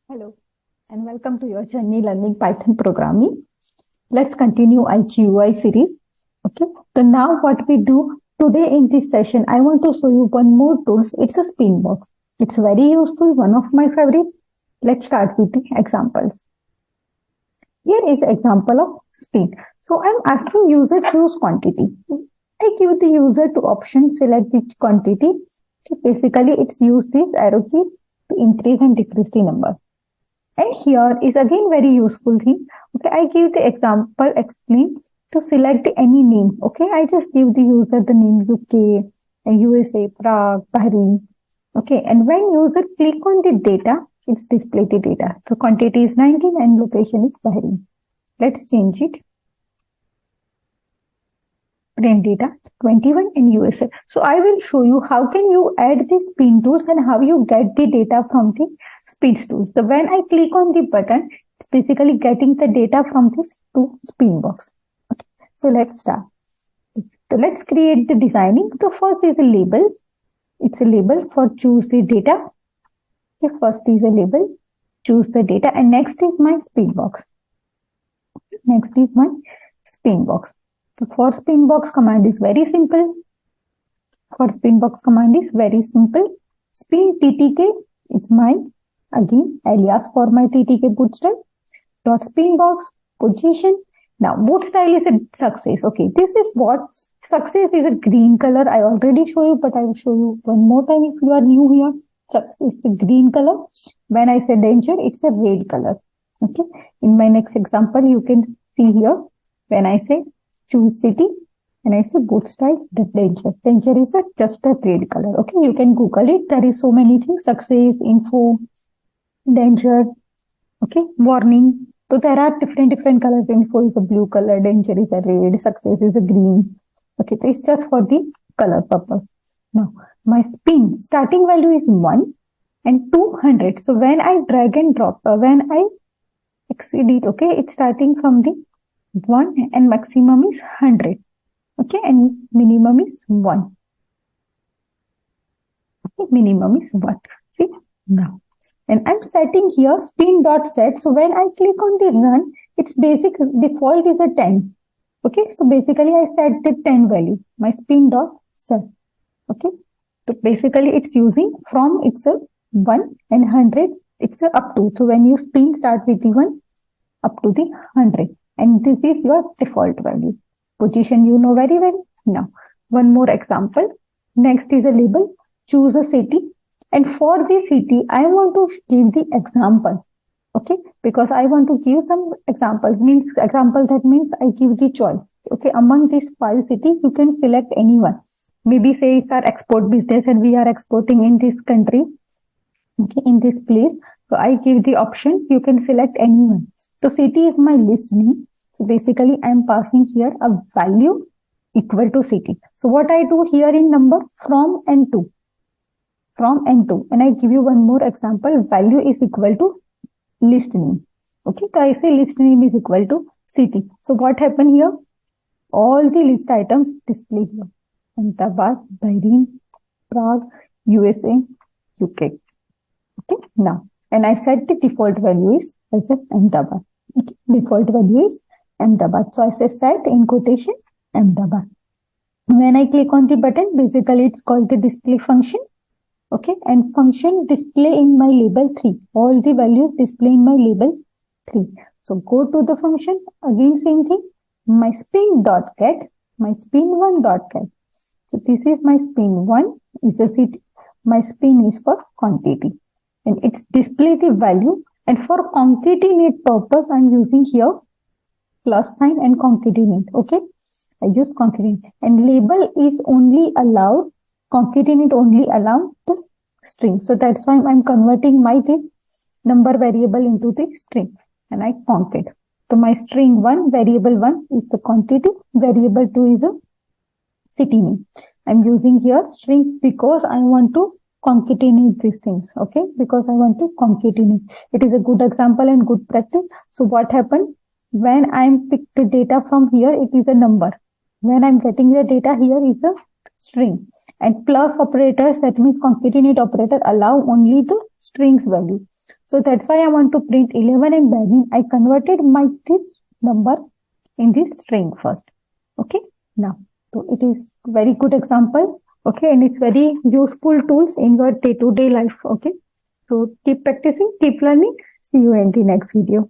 Hello and welcome to your journey learning Python programming. Let's continue our GUI series. Okay, so now what we do today in this session, I want to show you one more tools. It's a spin box. It's very useful, one of my favorite. Let's start with the examples. Here is example of spin. So I'm asking user choose quantity. I give the user to option select the quantity. Okay, basically it's use this arrow key to increase and decrease the number. And here is again very useful thing. Okay, I give the example explain to select any name. Okay, I just give the user the name UK, USA, Prague, Bahrain. Okay, and when user click on the data, it's display the data. So quantity is 19 and location is Bahrain. Let's change it. Print data 21 in USA. So I will show you how can you add the spin tools and how you get the data from the spin tools. So when I click on the button, it's basically getting the data from this to spin box. Okay, so let's start. So let's create the designing. So first is a label. It's a label for choose the data. Okay, first is a label, choose the data, and next is my spin box. Next is my spin box. So for spin box command is very simple. Spin ttk is my again alias for my ttk bootstrap dot spin box position. Now boot style is a success. Okay, this is what success is a green color. I already show you, but I will show you one more time if you are new here. So it's a green color. When I say danger, it's a red color. Okay, in my next example, you can see here when I say choose city and I say boot style danger. Danger is just a red color. Okay, you can Google it. There is so many things: success, info, danger. Okay, warning. So there are different colors. Info is a blue color, danger is a red, success is a green. Okay, so it's just for the color purpose. Now my spin starting value is 1 and 200. So when I drag and drop, when I exceed it, okay, it's starting from the 1 and maximum is 100. Okay, and minimum is 1. Okay, minimum is 1. See now. And I'm setting here spin.set. So when I click on the run, its basic default is a 10. Okay, so basically I set the 10 value, my spin.set. Okay, so basically it's using from it's a 1 and 100, it's a up to. So when you spin start with the 1 up to the 100. And this is your default value. Position you know very well. Now, one more example. Next is a label. Choose a city. And for the city, I want to give the example. Okay, because I want to give some examples. That means I give the choice. Okay, among these 5 cities, you can select anyone. Maybe say it's our export business and we are exporting in this country. Okay, in this place. So I give the option. You can select anyone. So city is my list name. So basically I am passing here a value equal to city. So what I do here in number from and to. And I give you one more example. Value is equal to list name. Okay, so I say list name is equal to city. So what happened here? All the list items display here. Ahmedabad, Bahrain, Prague, USA, UK. Okay, now, and I said the default value is, I said Ahmedabad. Okay, default value is Ahmedabad. So I say set in quotation Ahmedabad. When I click on the button, basically it's called the display function. Okay, and function display in my label 3. All the values display in my label 3. So go to the function, again same thing, my spin.get, my spin1.get. So this is my spin1 is a city. My spin is for quantity. And it's display the value. And for concatenate purpose, I'm using here plus sign and concatenate. Okay, I use concatenate. And label is only allowed, concatenate only allowed the string. So that's why I'm converting my this number variable into the string. And I concat. So my string 1, variable 1 is the quantity, variable 2 is a city name. I'm using here string because I want to concatenate these things. Okay, because I want to concatenate. It is a good example and good practice. So what happened? When I'm pick the data from here, it is a number. When I'm getting the data here is a string. And plus operators, that means concatenate operator, allow only the strings value. So that's why I want to print 11 and Berlin. I converted this number in this string first. Okay. Now, so it is very good example. Okay. And it's very useful tools in your day-to-day life. Okay. So keep practicing, keep learning. See you in the next video.